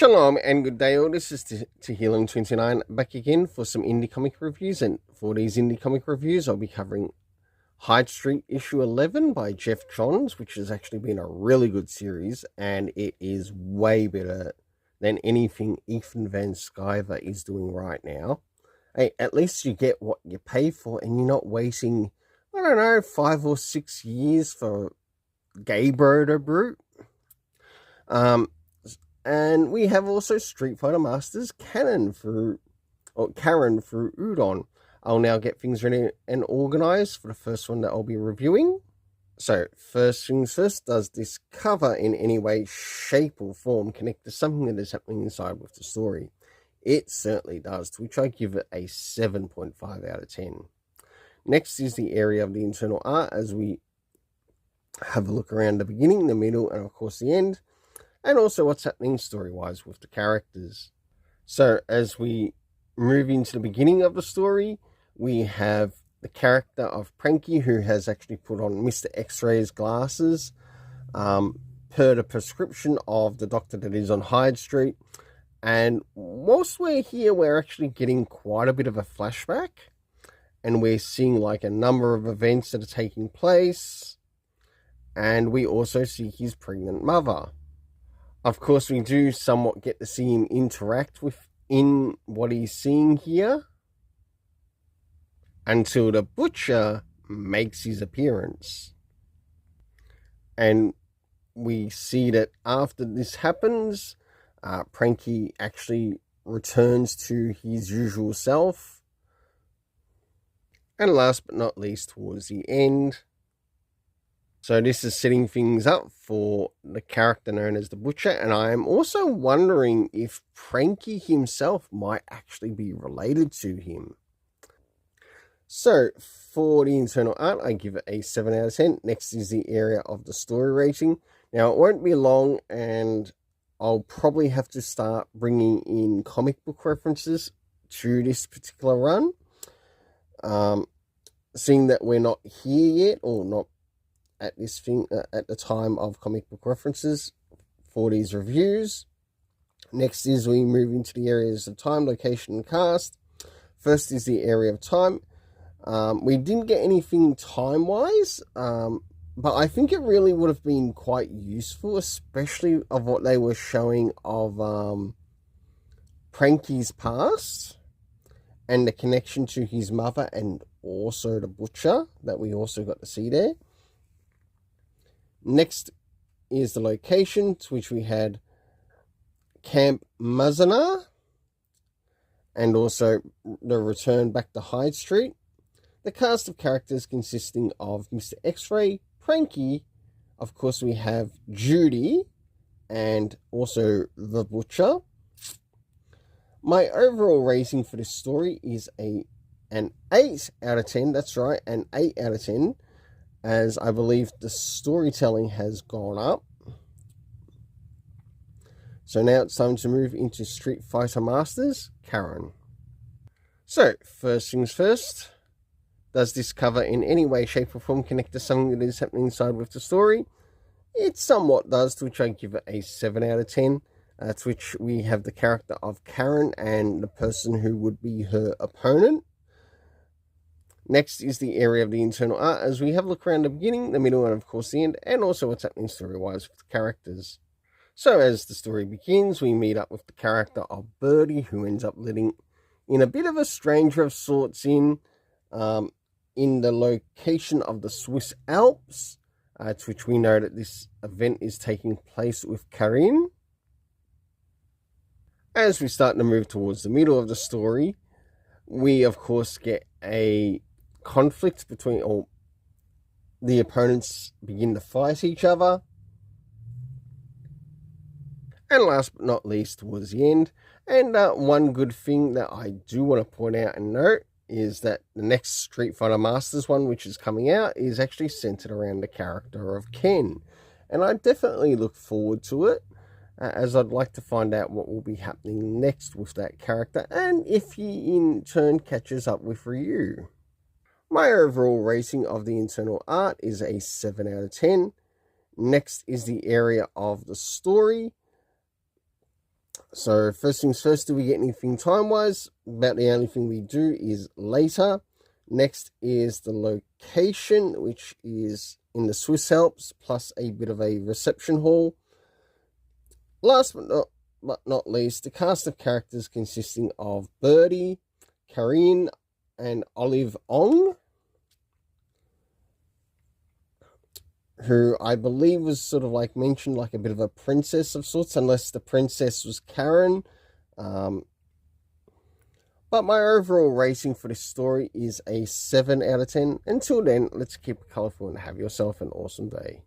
Shalom and good day all, this is Tehillim29 back again for some indie comic reviews, and for these indie comic reviews I'll be covering Hyde Street issue 11 by Jeff Johns, which has actually been a really good series, and it is way better than anything Ethan Van Sciver is doing right now. Hey, at least you get what you pay for and you're not waiting, 5 or 6 years for Gay Broder Brute. And we have also Street Fighter Masters Karin through Udon. I'll now get things ready and organized for the first one that I'll be reviewing. So, first things first, does this cover in any way, shape, or form connect to something that is happening inside with the story? It certainly does, to which I give it a 7.5 out of 10. Next is the area of the internal art, as we have a look around the beginning, the middle, and of course the end, and also what's happening story-wise with the characters. So, as we move into the beginning of the story, we have the character of Pranky, who has actually put on Mr. X-Ray's glasses, per the prescription of the doctor that is on Hyde Street. And whilst we're here, we're actually getting quite a bit of a flashback, and we're seeing like a number of events that are taking place, and we also see his pregnant mother. Of course, we do somewhat get to see him interact within what he's seeing here, until the butcher makes his appearance. And we see that after this happens, Pranky actually returns to his usual self. And last but not least, towards the end, so this is setting things up for the character known as the Butcher, and I am also wondering if Pranky himself might actually be related to him. So, for the internal art, I give it a 7 out of 10. Next is the area of the story rating. Now, it won't be long, and I'll probably have to start bringing in comic book references to this particular run. Seeing that we're not here yet, or not at this thing at the time of comic book references for these reviews. Next is we move into the areas of time, location, and cast. First is the area of time. We didn't get anything time-wise, but I think it really would have been quite useful, especially of what they were showing of Pranky's past and the connection to his mother and also the Butcher that we also got to see there. Next is the location, to which we had Camp Mazana, and also the return back to Hyde Street. The cast of characters consisting of Mr. X-Ray, Pranky, of course we have Judy, and also the Butcher. My overall rating for this story is an 8 out of 10, that's right, an 8 out of 10. As I believe the storytelling has gone up. So now it's time to move into Street Fighter Masters, Karin. So, first things first, does this cover in any way, shape or form connect to something that is happening inside with the story? It somewhat does, to which I give it a 7 out of 10. To which we have the character of Karin and the person who would be her opponent. Next is the area of the internal art, as we have a look around the beginning, the middle, and of course the end, and also what's happening story-wise with the characters. So as the story begins, we meet up with the character of Birdie, who ends up letting in a bit of a stranger of sorts in the location of the Swiss Alps, to which we know that this event is taking place with Karin. As we start to move towards the middle of the story, we of course get a conflict between, or the opponents begin to fight each other. And last but not least, towards the end, and one good thing that I do want to point out and note is that the next Street Fighter Masters one, which is coming out, is actually centered around the character of Ken. And I definitely look forward to it, as I'd like to find out what will be happening next with that character, and if he in turn catches up with Ryu. My overall rating of the internal art is a 7 out of 10. Next is the area of the story. So first things first, do we get anything time-wise? About the only thing we do is later. Next is the location, which is in the Swiss Alps, plus a bit of a reception hall. Last but not least, the cast of characters consisting of Birdie, Karin, and Olive Ong, who I believe was sort of like mentioned like a bit of a princess of sorts, unless the princess was Karin. But my overall rating for this story is a 7 out of 10. Until then, let's keep it colourful and have yourself an awesome day.